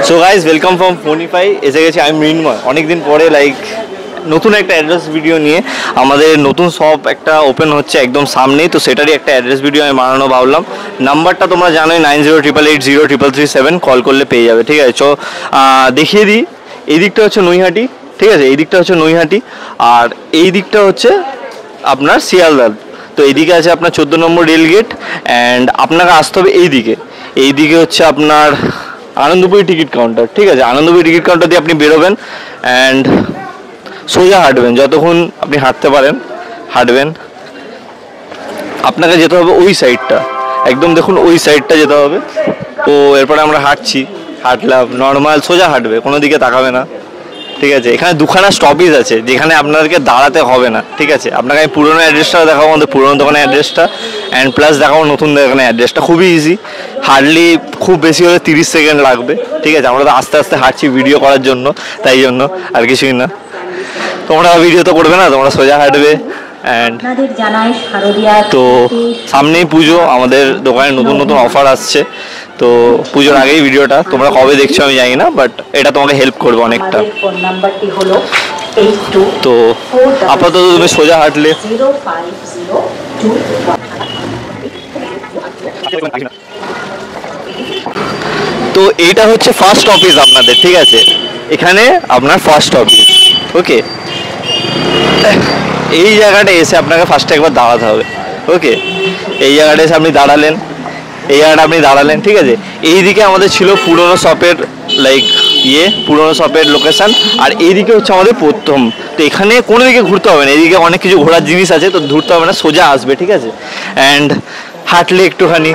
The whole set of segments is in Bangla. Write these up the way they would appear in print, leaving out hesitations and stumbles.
So guys welcome from Phonify. এসে গেছি আমি মৃন্ময় অনেক দিন পরে, নতুন একটা অ্যাড্রেস ভিডিও নিয়ে। আমাদের নতুন শপ একটা ওপেন হচ্ছে একদম সামনেই, তো সেটারই একটা অ্যাড্রেস ভিডিও আমি বানানো ভাবলাম। নাম্বারটা তোমরা জানোই 9088803337, কল করলে পেয়ে যাবে। ঠিক আছে, চো দেখিয়ে দিই। এই দিকটা হচ্ছে নৈহাটি, ঠিক আছে, এই দিকটা হচ্ছে নৈহাটি, আর এই দিকটা হচ্ছে আপনার শিয়ালদা। তো এইদিকে আছে আপনার 14 নম্বর রেলগেট, অ্যান্ড আপনাকে আসতে হবে এইদিকে হচ্ছে আপনার আনন্দপুরি টিকিট কাউন্টার। ঠিক আছে, আনন্দপুরি টিকিট কাউন্টার দিয়ে আপনি বেরোবেন অ্যান্ড সোজা হাঁটবেন, যতক্ষণ আপনি হাঁটতে পারেন হাঁটবেন। আপনাকে যেতে হবে ওই সাইডটা, একদম দেখুন ওই সাইডটা যেতে হবে। তো এরপরে আমরা হাঁটলাম নর্মাল, সোজা হাঁটবে, কোনো দিকে তাকাবে না। ঠিক আছে, এখানে দুখানা স্টপেজ আছে যেখানে আপনাদেরকে দাঁড়াতে হবে না। ঠিক আছে, আপনাকে আমি পুরোনো অ্যাড্রেসটা দেখাবো, আমাদের পুরোনো দোকানের অ্যাড্রেসটা, অ্যান্ড প্লাস দেখাবো নতুন দোকানের অ্যাড্রেসটা। খুবই ইজি, হার্ডলি খুব বেশি হলে 30 সেকেন্ড লাগবে। ঠিক আছে, আমরা তো আস্তে আস্তে হাঁটছি ভিডিও করার জন্য, তাই জন্য আর কিছুই না। তোমরা ভিডিও তো করবে না, তোমরা সোজা হাঁটবে। অ্যান্ড তো সামনেই পুজো, আমাদের দোকানে নতুন নতুন অফার আসছে। তো পুজোর আগেই ভিডিওটা, তোমরা কবে দেখছো আমি জানি না, বাট এটা তোমাকে হেল্প করবে অনেকটা। তো আপাতত তুমি সোজা হাঁটলে। তো এইটা হচ্ছে ফার্স্ট অফিস আপনাদের। ঠিক আছে, এখানে আপনার ফার্স্ট অফিস। ওকে, এই জায়গাটা এসে আপনাকে ফার্স্টে একবার দাঁড়াতে হবে। ওকে, এই জায়গাটা এসে আপনি দাঁড়ালেন, ঠিক আছে। এইদিকে আমাদের ছিল পুরনো শপের পুরনো শপের লোকেশন, আর এইদিকে হচ্ছে আমাদের প্রথম। তো এখানে কোনো দিকে ঘুরতে হবে না, এইদিকে অনেক কিছু ঘোরার জিনিস আছে, তো ঘুরতে হবে না, সোজা আসবে। ঠিক আছে, অ্যান্ড হাঁটলে একটুখানি,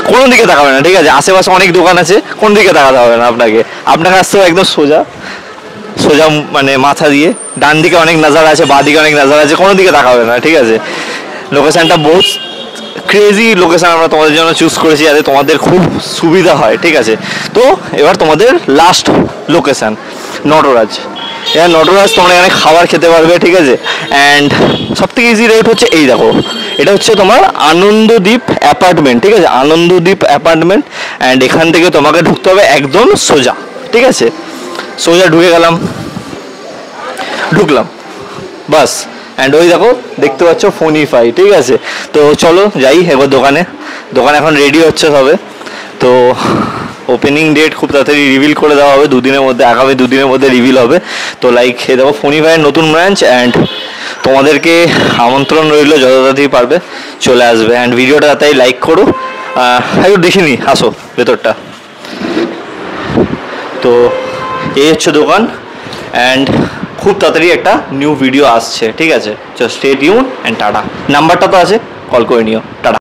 কোনো দিকে তাকাবে না। ঠিক আছে, আশেপাশে অনেক দোকান আছে, কোন দিকে তাকাতে হবে না আপনাকে আসতে হবে একদম সোজা মানে মাথা দিয়ে। ডান দিকে অনেক নাজারা আছে, বাঁ দিকে অনেক নাজারা আছে, কোনো দিকে তাকাবে না। ঠিক আছে, লোকেশনটা বহুত ক্রেজি লোকেশন আমরা তোমাদের জন্য চুজ করেছি যাতে তোমাদের খুব সুবিধা হয়। ঠিক আছে, তো এবার তোমাদের লাস্ট লোকেশন নটরাজ। এবার নটরাজ তোমরা এখানে খাবার খেতে পারবে। ঠিক আছে, অ্যান্ড সবথেকে ইজি রেট হচ্ছে এই দেখো, এটা হচ্ছে তোমার আনন্দদ্বীপ অ্যাপার্টমেন্ট। ঠিক আছে, আনন্দদ্বীপ অ্যাপার্টমেন্ট, অ্যান্ড এখান থেকে তোমাকে ঢুকতে হবে একদম সোজা। ঠিক আছে, সোজা ঢুকলাম বাস, অ্যান্ড ওই দেখো দেখতে পাচ্ছ ফোনিফাই। ঠিক আছে, তো চলো যাই এবার দোকানে এখন রেডি হচ্ছে সবে। তো ওপেনিং ডেট খুব তাড়াতাড়ি রিভিল করে দেওয়া হবে, আগামী দুদিনের মধ্যে রিভিল হবে। তো এ দেখো ফোনিফাইয়ের নতুন ব্রাঞ্চ, অ্যান্ড তোমাদেরকে আমন্ত্রণ রইল যত তাড়াতাড়ি পারবে চলে আসবে। অ্যান্ড ভিডিওটা তাই লাইক করো, একটু দেখিনি আসো ভেতরটা। তো এই হচ্ছে দোকান, অ্যান্ড খুব তাড়াতাড়ি একটা নিউ ভিডিও আসছে। ঠিক আছে, স্টে টিউন অ্যান্ড টাটা। নাম্বারটা তো আছে, কল করে নিও। টাটা।